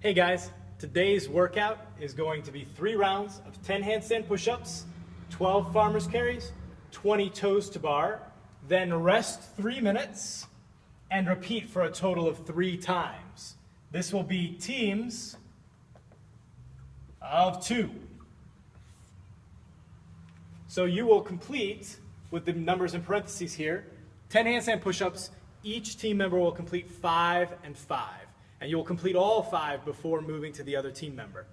Hey guys, today's workout is going to be 3 rounds of 10 handstand push-ups, 12 farmer's carries, 20 toes to bar, then rest 3 minutes and repeat for a total of 3 times. This will be teams of 2. So you will complete, with the numbers in parentheses here, 10 handstand push-ups. Each team member will complete 5 and 5. And you will complete all 5 before moving to the other team member.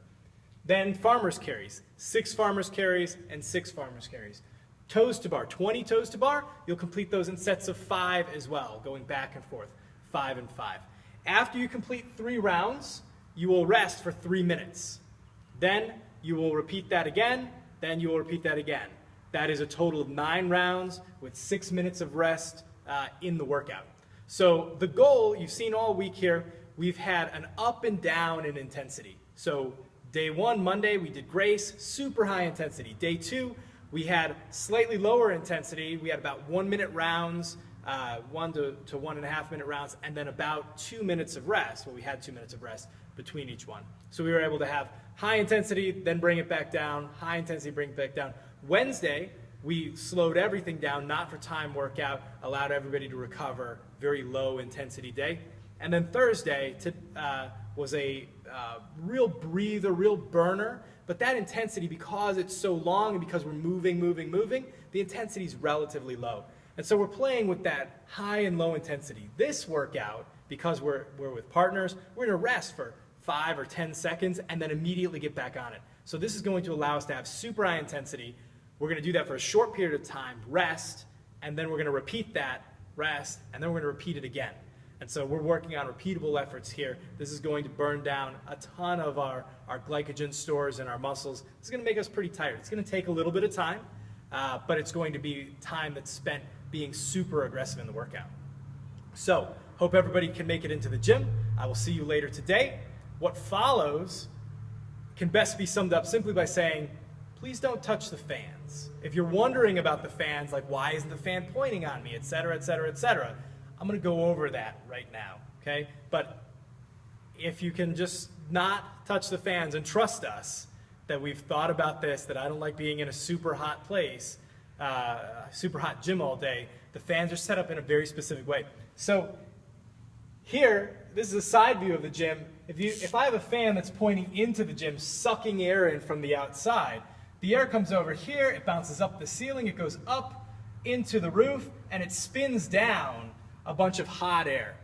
Then farmer's carries, 6 farmer's carries and 6 farmer's carries. Toes to bar, 20 toes to bar, you'll complete those in sets of 5 as well, going back and forth, 5 and 5. After you complete 3 rounds, you will rest for 3 minutes. Then you will repeat that again, then you will repeat that again. That is a total of 9 rounds with 6 minutes of rest in the workout. So the goal, you've seen all week here, we've had an up and down in intensity. So day 1, Monday, we did Grace, super high intensity. Day 2, we had slightly lower intensity. We had about 1 minute rounds, 1 to 1.5 minute rounds, and then about 2 minutes of rest. Well, we had 2 minutes of rest between each one. So we were able to have high intensity, then bring it back down, high intensity, bring it back down. Wednesday, we slowed everything down, not for time workout, allowed everybody to recover, very low intensity day. And then Thursday was a real breather, real burner, but that intensity, because it's so long and because we're moving, the intensity is relatively low. And so we're playing with that high and low intensity. This workout, because we're with partners, we're gonna rest for 5 or 10 seconds and then immediately get back on it. So this is going to allow us to have super high intensity. We're gonna do that for a short period of time, rest, and then we're gonna repeat that, rest, and then we're gonna repeat it again. And so we're working on repeatable efforts here. This is going to burn down a ton of our glycogen stores in our muscles. It's going to make us pretty tired. It's going to take a little bit of time, but it's going to be time that's spent being super aggressive in the workout. So, hope everybody can make it into the gym. I will see you later today. What follows can best be summed up simply by saying, please don't touch the fans. If you're wondering about the fans, like why isn't the fan pointing on me, etc., etc., etc., I'm going to go over that right now, okay? But if you can just not touch the fans and trust us that we've thought about this, that I don't like being in a super hot place, super hot gym all day, the fans are set up in a very specific way. So here, this is a side view of the gym. If I have a fan that's pointing into the gym, sucking air in from the outside, the air comes over here, it bounces up the ceiling, it goes up into the roof, and it spins down a bunch of hot air.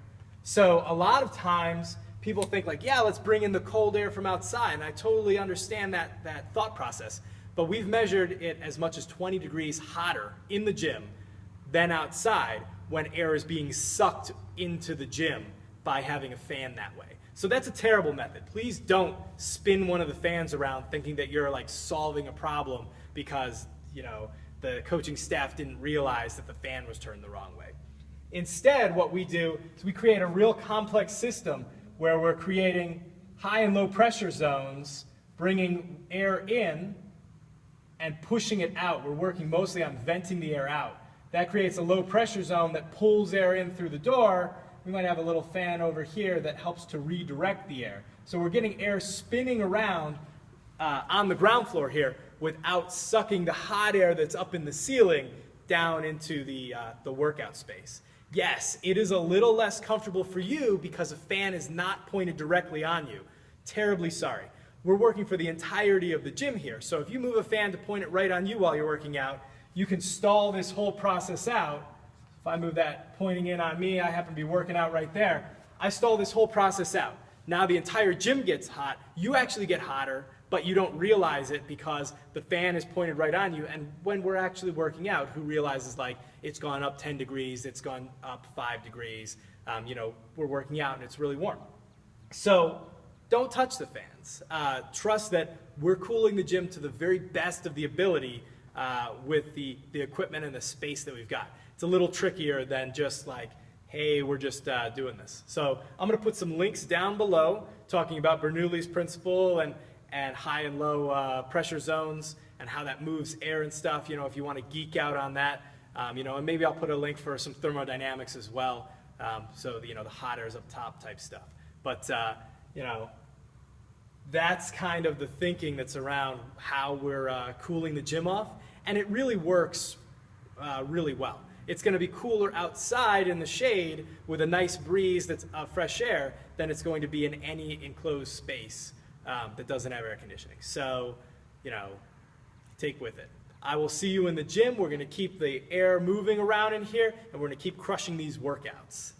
So a lot of times people think like, yeah, let's bring in the cold air from outside, and I totally understand that thought process. But we've measured it as much as 20 degrees hotter in the gym than outside when air is being sucked into the gym by having a fan that way. So that's a terrible method. Please don't spin one of the fans around thinking that you're like solving a problem because, you know, the coaching staff didn't realize that the fan was turned the wrong way. Instead, what we do is we create a real complex system where we're creating high and low pressure zones, bringing air in and pushing it out. We're working mostly on venting the air out. That creates a low pressure zone that pulls air in through the door. We might have a little fan over here that helps to redirect the air. So we're getting air spinning around on the ground floor here without sucking the hot air that's up in the ceiling down into the workout space. Yes, it is a little less comfortable for you because a fan is not pointed directly on you. Terribly sorry. We're working for the entirety of the gym here. So if you move a fan to point it right on you while you're working out, you can stall this whole process out. If I move that pointing in on me, I happen to be working out right there. I stall this whole process out. Now the entire gym gets hot. You actually get hotter, but you don't realize it because the fan is pointed right on you. And when we're actually working out, who realizes like it's gone up 10 degrees, it's gone up 5 degrees, you know, we're working out and it's really warm. So don't touch the fans. Trust that we're cooling the gym to the very best of the ability with the equipment and the space that we've got. It's a little trickier than just like, hey, we're just doing this. So I'm going to put some links down below talking about Bernoulli's principle and high and low pressure zones and how that moves air and stuff, you know, if you want to geek out on that. You know, and maybe I'll put a link for some thermodynamics as well, so, you know, the hot air is up top type stuff. But, you know, that's kind of the thinking that's around how we're cooling the gym off, and it really works really well. It's going to be cooler outside in the shade with a nice breeze that's fresh air than it's going to be in any enclosed space that doesn't have air conditioning. So, you know, take with it. I will see you in the gym. We're going to keep the air moving around in here, and we're going to keep crushing these workouts.